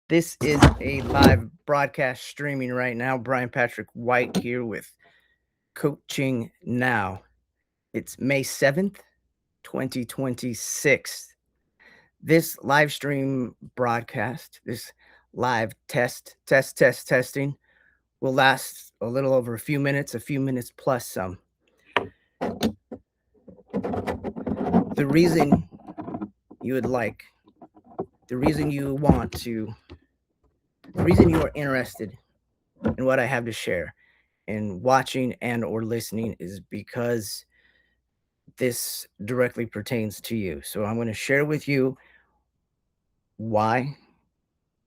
This is a live broadcast streaming right now. Brian Patrick White here with Coaching Now. It's May 7th, 2026. This live stream broadcast, this live testing will last a little over a few minutes plus some. The reason you would like, the reason you want to, the reason you are interested in what I have to share and watching and or listening is because this directly pertains to you. So I'm going to share with you why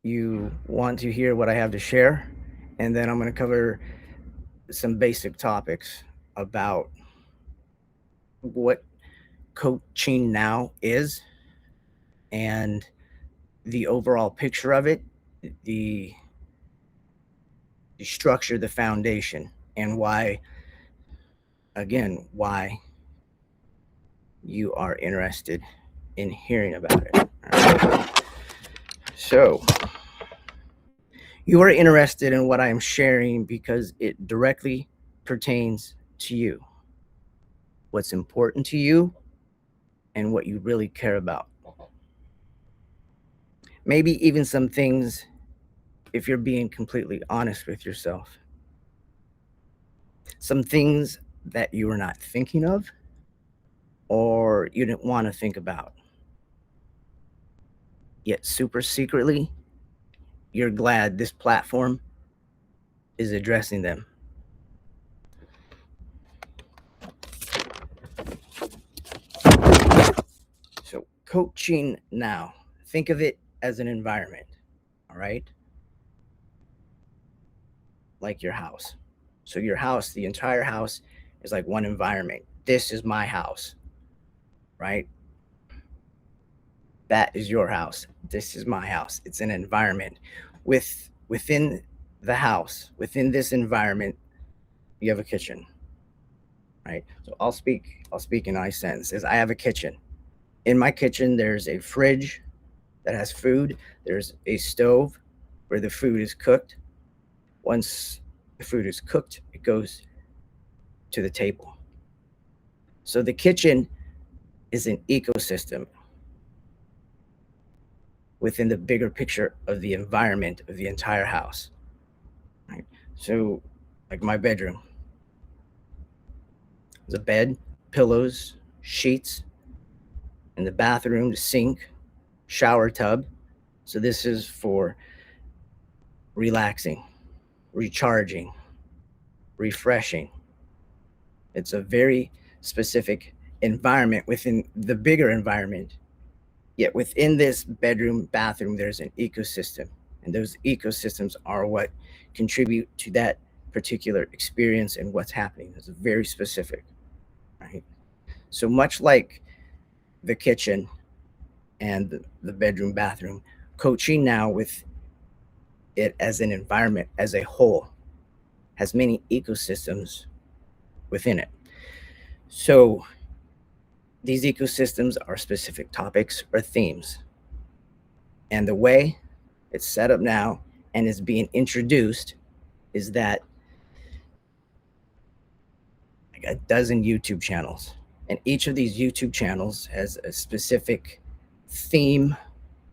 you want to hear what I have to share, and then I'm going to cover some basic topics about what coaching now is and the overall picture of it, the structure, the foundation, and why you are interested in hearing about it. All right. So, you are interested in what I am sharing because it directly pertains to you, what's important to you, and what you really care about. Maybe even some things, if you're being completely honest with yourself, some things that you were not thinking of or you didn't want to think about. Yet super secretly, you're glad this platform is addressing them. So, coaching now, think of it as an environment, all right? Like your house. So, your house, the entire house is like one environment. This is my house, right? That is your house. This is my house. It's an environment. Within the house, within this environment, you have a kitchen, right? So I'll speak in I sentences. I have a kitchen. In my kitchen, there's a fridge that has food. There's a stove where the food is cooked. Once the food is cooked, it goes to the table. So the kitchen is an ecosystem within the bigger picture of the environment of the entire house. Right? So, like my bedroom, the bed, pillows, sheets. In the bathroom, the sink, shower tub. So this is for relaxing, recharging, refreshing. It's a very specific environment within the bigger environment. Yet within this bedroom, bathroom, there's an ecosystem. And those ecosystems are what contribute to that particular experience and what's happening. It's very specific, right? So much like the kitchen and the bedroom, bathroom, coaching now with it as an environment as a whole has many ecosystems within it. So these ecosystems are specific topics or themes. And the way it's set up now and is being introduced is that like a dozen YouTube channels. And each of these YouTube channels has a specific theme,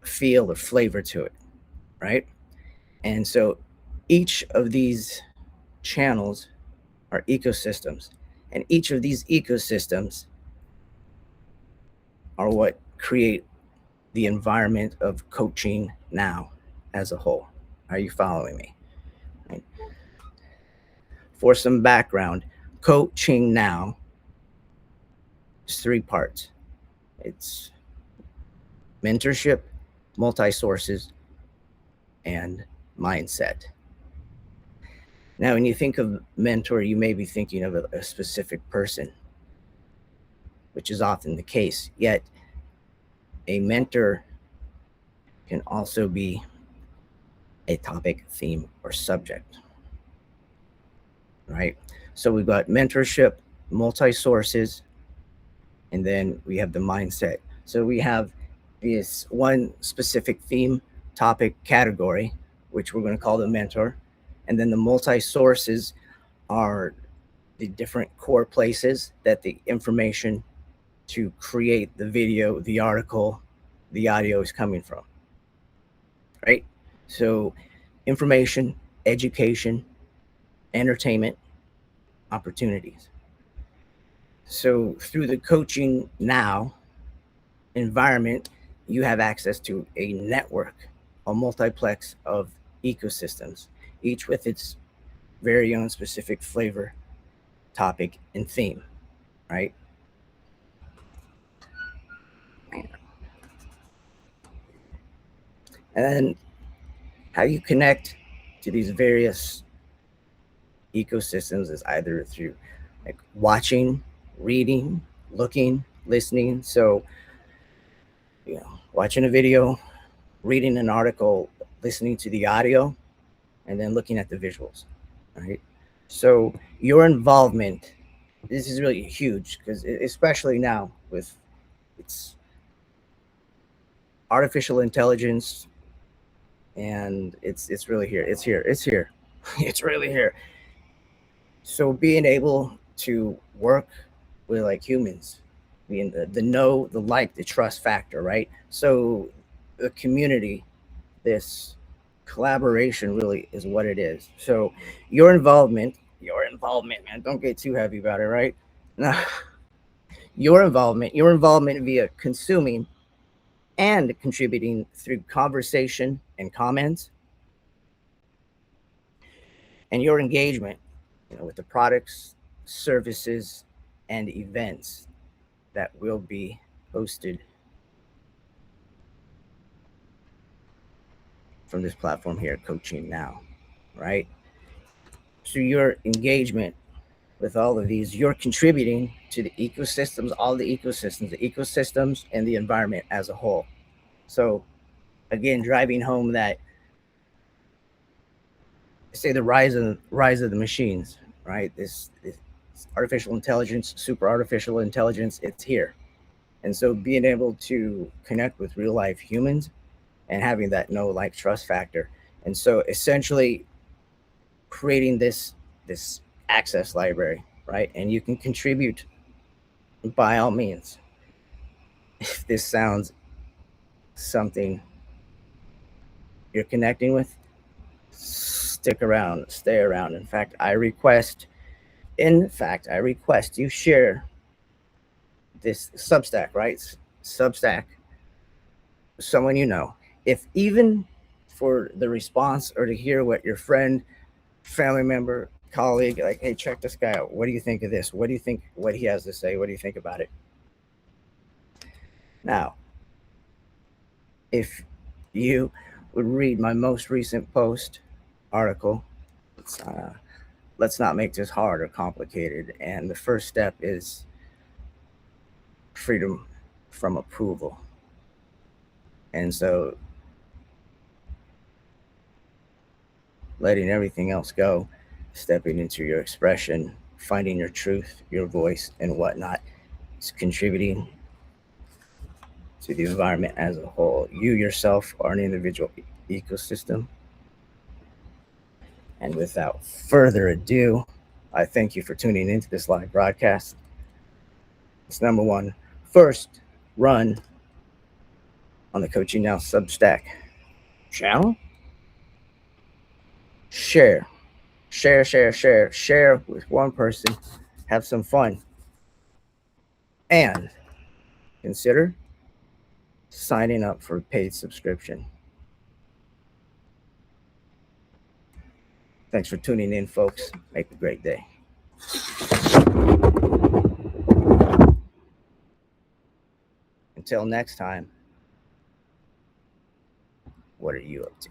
feel, or flavor to it, right? And so each of these channels are ecosystems. And each of these ecosystems are what create the environment of coaching now as a whole. Are you following me? Right. For some background, coaching now is three parts. It's mentorship, multi-sources, and mindset. Now, when you think of mentor, you may be thinking of a specific person, which is often the case. Yet, a mentor can also be a topic, theme, or subject, right? So we've got mentorship, multi-sources, and then we have the mindset. So we have this one specific theme topic category, which we're going to call the mentor. And then the multi-sources are the different core places that the information to create the video, the article, the audio is coming from, right? So information, education, entertainment, opportunities. So through the Coaching Now environment, you have access to a network, a multiplex of ecosystems, each with its very own specific flavor, topic, and theme, right? And then how you connect to these various ecosystems is either through like watching, reading, looking, listening. So, watching a video, reading an article, listening to the audio, and then looking at the visuals, right? So your involvement, this is really huge because especially now with it's artificial intelligence, and it's really here. It's here. It's here. It's really here. So being able to work with like humans, being the know, the like, the trust factor, right? So the community, this collaboration really is what it is. So your involvement, man, don't get too heavy about it, right? Now, your involvement via consuming and contributing through conversation and comments, and your engagement, with the products, services, and events that will be hosted from this platform here, Coaching Now, right? So your engagement with all of these, you're contributing to the ecosystems, all the ecosystems and the environment as a whole. So again, driving home that, say, the rise of the machines, right? This artificial intelligence, super artificial intelligence, it's here. And so being able to connect with real life humans and having that know, like, trust factor. And so essentially creating this access library, right? And you can contribute by all means. If this sounds something you're connecting with, stick around, stay around. In fact, I request you share this Substack, right? Substack, someone you know. If even for the response or to hear what your friend, family member, colleague, like, hey, check this guy out. What do you think of this? What do you think what he has to say? What do you think about it? Now, if you would read my most recent post article, let's not make this hard or complicated. And the first step is freedom from approval. And so letting everything else go, stepping into your expression, finding your truth, your voice, and whatnot, is contributing to the environment as a whole. You yourself are an individual ecosystem. And without further ado, I thank you for tuning into this live broadcast. It's number one. First, run on the Coaching Now Substack channel. Share with one person. Have some fun. And consider signing up for a paid subscription. Thanks for tuning in, folks. Make a great day. Until next time, what are you up to?